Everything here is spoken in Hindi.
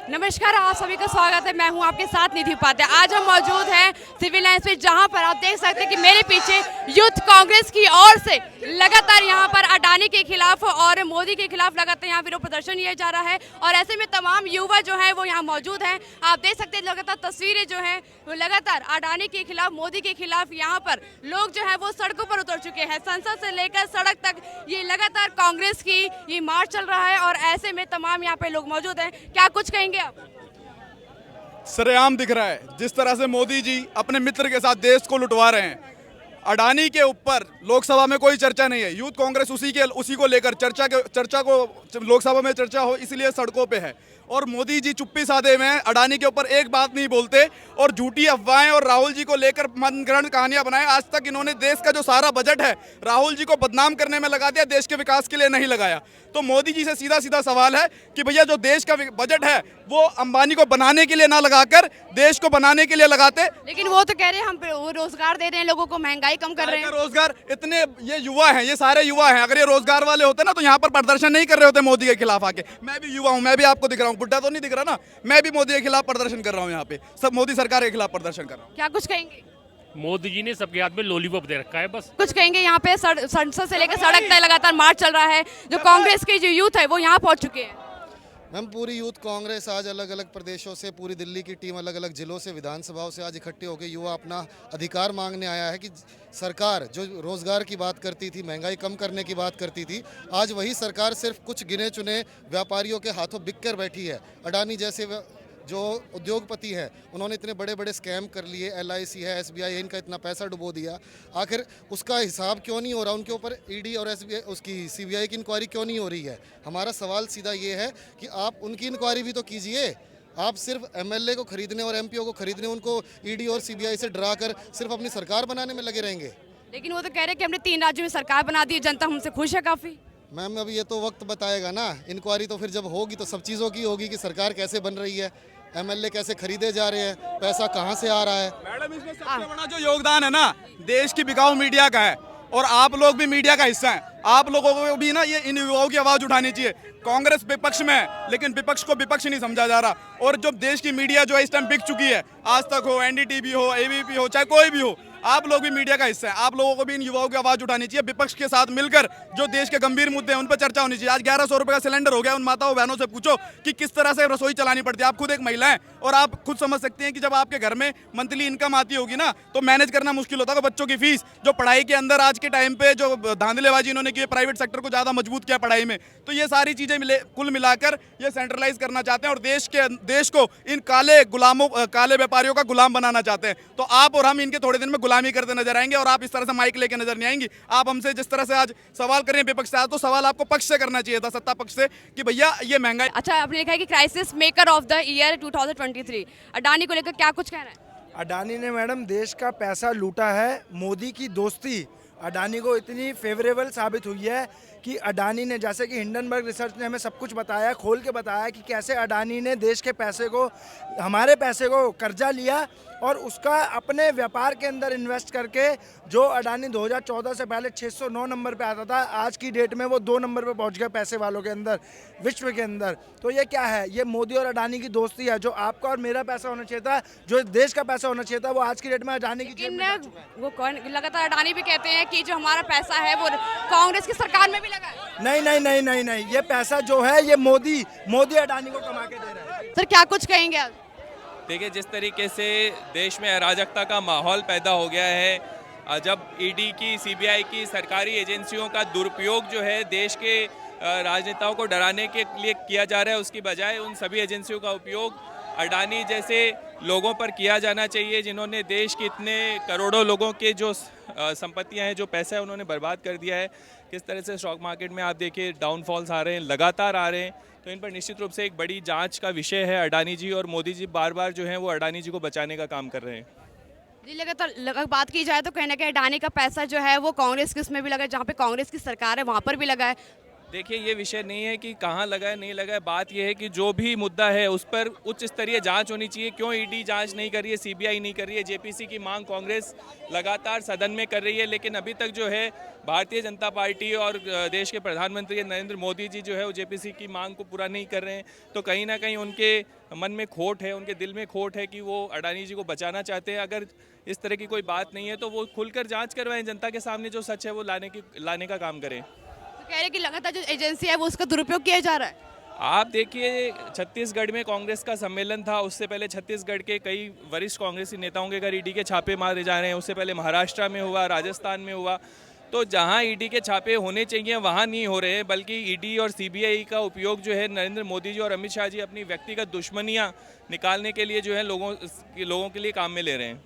नमस्कार, आप सभी का स्वागत है। मैं हूं आपके साथ निधि उपाध्याय। आज हम मौजूद हैं सिविल लाइंस पे, जहां पर आप देख सकते हैं कि मेरे पीछे यूथ कांग्रेस की ओर से लगातार यहां पर अडानी के खिलाफ और मोदी के खिलाफ लगातार यहां विरोध प्रदर्शन किया जा रहा है। और ऐसे में तमाम युवा जो है वो यहां मौजूद हैं। आप देख सकते हैं लगातार तस्वीरें जो है वो लगातार अडानी के खिलाफ, मोदी के खिलाफ यहाँ पर लोग जो है वो सड़कों पर उतर चुके हैं। संसद से लेकर सड़क तक ये लगातार कांग्रेस की ये मार्च चल रहा है और ऐसे में तमाम यहाँ पे लोग मौजूद हैं। क्या कुछ कहेंगे आप? सरेआम दिख रहा है जिस तरह से मोदी जी अपने मित्र के साथ देश को लुटवा रहे हैं। अडानी के ऊपर लोकसभा में कोई चर्चा नहीं है। यूथ कांग्रेस उसी को लेकर चर्चा को लोकसभा में चर्चा हो, इसलिए सड़कों पे है। और मोदी जी चुप्पी साधे हुए हैं, अडानी के ऊपर एक बात नहीं बोलते और झूठी अफवाहें और राहुल जी को लेकर मनगढ़ंत कहानियां बनाए। आज तक इन्होंने देश का जो सारा बजट है राहुल जी को बदनाम करने में लगा दिया, देश के विकास के लिए नहीं लगाया। तो मोदी जी से सीधा सीधा सवाल है कि भैया जो देश का बजट है वो अंबानी को बनाने के लिए ना लगाकर देश को बनाने के लिए लगाते। लेकिन वो तो कह रहे हैं हम रोजगार दे रहे हैं लोगों को, महंगाई कम कर रहे हैं। रोजगार इतने, ये युवा हैं, ये सारे युवा हैं। अगर ये रोजगार वाले होते ना तो यहाँ पर प्रदर्शन नहीं कर रहे होते मोदी के खिलाफ आके। मैं भी युवा हूँ, मैं भी आपको दिख रहा हूँ, बुढ़ा तो नहीं दिख रहा ना। मैं भी मोदी के खिलाफ प्रदर्शन कर रहा हूँ, यहाँ पे सब मोदी सरकार के खिलाफ प्रदर्शन कर रहा हूँ। क्या कुछ कहेंगे? मोदी जी ने सबके हाथ में लॉलीपॉप दे रखा है बस। कुछ कहेंगे? यहाँ पे संसद से लेकर सड़क तक लगातार मार्च चल रहा है। जो कांग्रेस के जो यूथ है वो यहाँ पहुंच चुके हैं। मैम, पूरी यूथ कांग्रेस आज अलग अलग प्रदेशों से, पूरी दिल्ली की टीम अलग अलग जिलों से, विधानसभाओं से आज इकट्ठे होकर युवा अपना अधिकार मांगने आया है कि सरकार जो रोजगार की बात करती थी, महंगाई कम करने की बात करती थी, आज वही सरकार सिर्फ कुछ गिने चुने व्यापारियों के हाथों बिक कर बैठी है। अडानी जैसे जो उद्योगपति हैं उन्होंने इतने बड़े बड़े स्कैम कर लिए, LIC है, SBI है, इनका इतना पैसा डुबो दिया। आखिर उसका हिसाब क्यों नहीं हो रहा? उनके ऊपर ED और SBI उसकी CBI की इंक्वायरी क्यों नहीं हो रही है? हमारा सवाल सीधा ये है कि आप उनकी इंक्वायरी भी तो कीजिए। आप सिर्फ MLA को खरीदने और MPO को खरीदने, उनको ED और CBI से डरा कर सिर्फ अपनी सरकार बनाने में लगे रहेंगे। लेकिन वो तो कह रहे हैं कि हमने 3 राज्यों में सरकार बना दी है, जनता हमसे खुश है काफी। मैम, अब ये तो वक्त बताएगा ना। इंक्वायरी तो फिर जब होगी तो सब चीज़ों की होगी कि सरकार कैसे बन रही है, MLA कैसे खरीदे जा रहे हैं, पैसा कहाँ से आ रहा है। मैडम, इसमें सबसे बड़ा जो योगदान है ना देश की बिकाऊ मीडिया का है और आप लोग भी मीडिया का हिस्सा हैं। आप लोगों को भी ना ये इन युवाओं की आवाज उठानी चाहिए। कांग्रेस विपक्ष में है लेकिन विपक्ष को विपक्ष नहीं समझा जा रहा। और जो देश की मीडिया जो है इस टाइम बिक चुकी है, आज तक हो, NDTV हो, ABP हो, चाहे कोई भी हो, आप लोग भी मीडिया का हिस्सा है। आप लोगों को भी इन युवाओं की आवाज उठानी चाहिए। विपक्ष के साथ मिलकर जो देश के गंभीर मुद्दे हैं उन पर चर्चा होनी चाहिए। आज 1100 रुपए का सिलेंडर हो गया। उन माताओं बहनों से पूछो कि किस तरह से रसोई चलानी पड़ती है। आप खुद एक महिला हैं और आप खुद समझ सकते हैं कि जब आपके घर में मंथली इनकम आती होगी ना तो मैनेज करना मुश्किल होता है। बच्चों की फीस, जो पढ़ाई के अंदर आज के टाइम पे जो धांधलेबाजी इन्होंने की, प्राइवेट सेक्टर को ज्यादा मजबूत किया पढ़ाई में, तो ये सारी चीजें कुल मिलाकर ये सेंट्रलाइज करना चाहते हैं और देश को इन काले व्यापारियों का गुलाम बनाना चाहते हैं। तो आप और हम इनके थोड़े दिन में गुलामी करते नजर आएंगे और आप इस तरह से माइक लेके नजर नहीं आएंगी। आप हमसे जिस तरह से आज सवाल कर रहे हैं विपक्ष से, आज तो सवाल आपको पक्ष से करना चाहिए था, सत्ता पक्ष से, कि भैया ये महंगाई। अच्छा, आपने लिखा है कि crisis maker of the year 2023, Adani को लेकर क्या कुछ कहना है? अडानी ने मैडम देश का पैसा लूटा है। मोदी की दोस्ती अडानी को इतनी फेवरेबल साबित हुई है कि अडानी ने, जैसे कि हिंडनबर्ग रिसर्च ने हमें सब कुछ बताया, खोल के बताया कि कैसे अडानी ने देश के पैसे को, हमारे पैसे को कर्जा लिया और उसका अपने व्यापार के अंदर इन्वेस्ट करके, जो अडानी 2014 से पहले 609 नंबर पे आता था, आज की डेट में वो 2 नंबर पे पहुंच गया पैसे वालों के अंदर, विश्व के अंदर। तो ये क्या है? ये मोदी और अडानी की दोस्ती है। जो आपका और मेरा पैसा होना चाहिए था, जो देश का पैसा होना चाहिए था, वो आज की डेट में अडानी की जेब में जा चुका है। वो कौन? लगातार अडानी भी कहते हैं कि जो हमारा पैसा है वो कांग्रेस की सरकार में भी लगा है। नहीं, ये पैसा जो है ये मोदी अडानी को कमा के दे रहा है। सर, क्या कुछ कहेंगे आप? देखिए, जिस तरीके से देश में अराजकता का माहौल पैदा हो गया है, जब ED की, CBI की, सरकारी एजेंसियों का दुरुपयोग जो है देश के राजनेताओं को डराने के लिए किया जा रहा है, उसकी बजाय उन सभी एजेंसियों का उपयोग अडानी जैसे लोगों पर किया जाना चाहिए जिन्होंने देश के इतने करोड़ों लोगों के जो संपत्तियां हैं, जो पैसा है, उन्होंने बर्बाद कर दिया है। किस तरह से स्टॉक मार्केट में आप देखिए डाउनफॉल्स आ रहे हैं, लगातार आ रहे हैं। तो इन पर निश्चित रूप से एक बड़ी जांच का विषय है। अडानी जी और मोदी जी बार बार जो है वो अडानी जी को बचाने का काम कर रहे हैं। जी, लगातार बात की जाए तो कहीं ना कहीं अडानी का पैसा जो है वो कांग्रेस की उसमें भी लगा है, जहाँ पे कांग्रेस की सरकार है वहाँ पर भी लगा है। देखिए, ये विषय नहीं है कि कहाँ लगा है नहीं लगा है, बात ये है कि जो भी मुद्दा है उस पर उच्च स्तरीय जांच होनी चाहिए। क्यों ईडी जांच नहीं कर रही है, सीबीआई नहीं कर रही है? जेपीसी की मांग कांग्रेस लगातार सदन में कर रही है, लेकिन अभी तक जो है भारतीय जनता पार्टी और देश के प्रधानमंत्री नरेंद्र मोदी जी जो है वो जेपीसी की मांग को पूरा नहीं कर रहे हैं। तो कहीं ना कहीं उनके मन में खोट है, उनके दिल में खोट है कि वो अडानी जी को बचाना चाहते हैं। अगर इस तरह की कोई बात नहीं है तो वो खुलकर जांच करवाएं, जनता के सामने जो सच है वो लाने का काम करें। तो कह रहे हैं कि लगातार जो एजेंसी है वो उसका दुरुपयोग किया जा रहा है। आप देखिए, छत्तीसगढ़ में कांग्रेस का सम्मेलन था, उससे पहले छत्तीसगढ़ के कई वरिष्ठ कांग्रेसी नेताओं के घर ईडी के छापे मारे जा रहे हैं। उससे पहले महाराष्ट्र में हुआ, राजस्थान में हुआ। तो जहां ईडी के छापे होने चाहिए वहां नहीं हो रहे हैं, बल्कि ईडी और सीबीआई का उपयोग जो है नरेंद्र मोदी जी और अमित शाह जी अपनी व्यक्तिगत दुश्मनियां निकालने के लिए जो है लोगों के लिए काम में ले रहे हैं।